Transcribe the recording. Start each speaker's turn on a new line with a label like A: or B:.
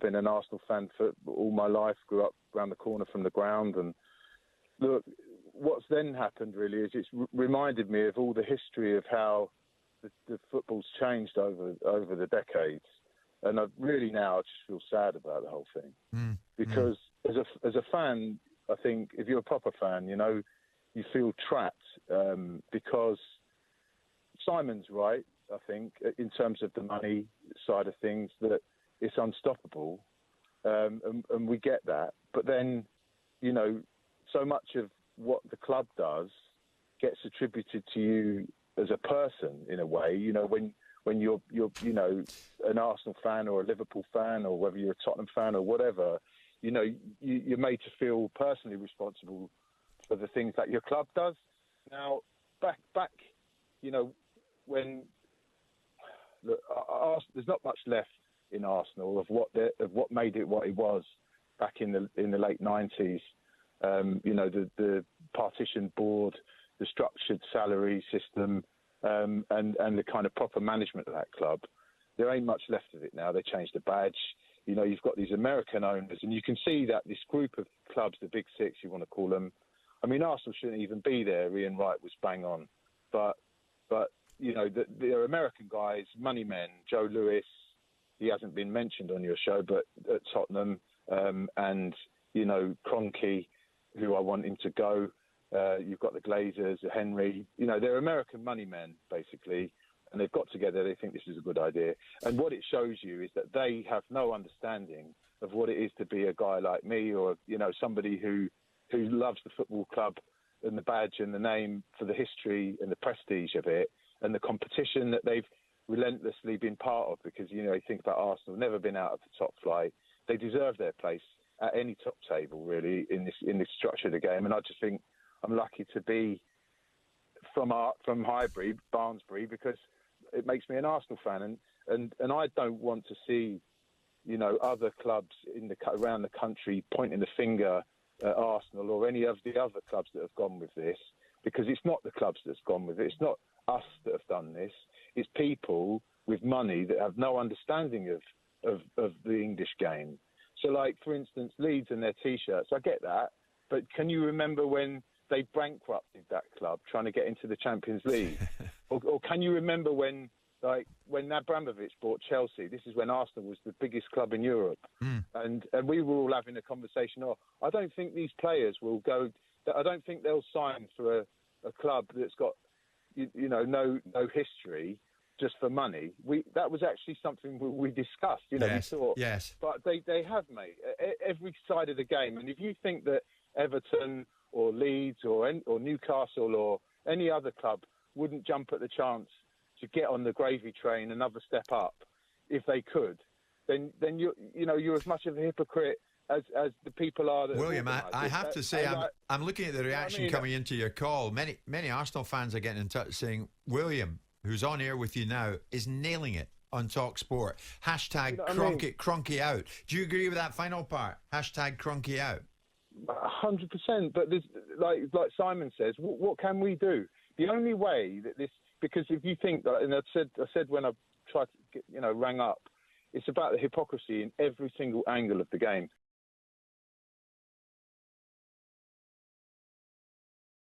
A: been an Arsenal fan for all my life, grew up around the corner from the ground. And look, what's then happened really is it's reminded me of all the history of how the football's changed over the decades. And I really now just feel sad about the whole thing. Because as a fan, I think if you're a proper fan, you know, you feel trapped because Simon's right, I think, in terms of the money side of things, that it's unstoppable. And we get that. But then, you know, so much of what the club does gets attributed to you as a person in a way. You know, when you're you know, an Arsenal fan or a Liverpool fan, or whether you're a Tottenham fan or whatever, you know, you're made to feel personally responsible for the things that your club does. Now, back, you know, when look, there's not much left in Arsenal of what made it what it was back in the late 90s. You know, the partition board, the structured salary system, and the kind of proper management of that club. There ain't much left of it now. They changed the badge. You know, you've got these American owners, and you can see that this group of clubs, the Big Six, you want to call them. I mean, Arsenal shouldn't even be there. Ian Wright was bang on, but you know, the American guys, money men, Joe Lewis, he hasn't been mentioned on your show, but at Tottenham, and you know, Kroenke, who I want him to go. You've got the Glazers, Henry. You know, they're American money men, basically, and they've got together. They think this is a good idea. And what it shows you is that they have no understanding of what it is to be a guy like me, or, you know, somebody who loves the football club and the badge and the name for the history and the prestige of it and the competition that they've relentlessly been part of. Because, you know, you think about Arsenal, never been out of the top flight. They deserve their place at any top table, really, in this structure of the game. And I just think I'm lucky to be from Highbury, Barnsbury, because it makes me an Arsenal fan. And I don't want to see, you know, other clubs around the country pointing the finger at Arsenal or any of the other clubs that have gone with this, because it's not the clubs that's gone with it. It's not us that have done this. It's people with money that have no understanding of the English game. So, like, for instance, Leeds and their T-shirts, I get that. But can you remember when they bankrupted that club trying to get into the Champions League? or can you remember when Abramovich bought Chelsea? This is when Arsenal was the biggest club in Europe. And we were all having a conversation. I don't think these players will go. I don't think they'll sign for a club that's got, you know, no history, just for money. That was actually something we discussed. You know,
B: yes,
A: we thought.
B: Yes.
A: But they have, mate, every side of the game. And if you think that Everton or Leeds or Newcastle or any other club wouldn't jump at the chance to get on the gravy train another step up if they could, then you're as much of a hypocrite as the people are. That
B: William, I have to say, I'm looking at the reaction coming into your call. Many Arsenal fans are getting in touch saying, William, who's on air with you now, is nailing it on talkSPORT. Hashtag Kroenke out. Do you agree with that final part? Hashtag Kroenke out.
A: 100%. But there's, like Simon says, what can we do? The only way that this, because if you think that, and I said when I tried to rang up, it's about the hypocrisy in every single angle of the game.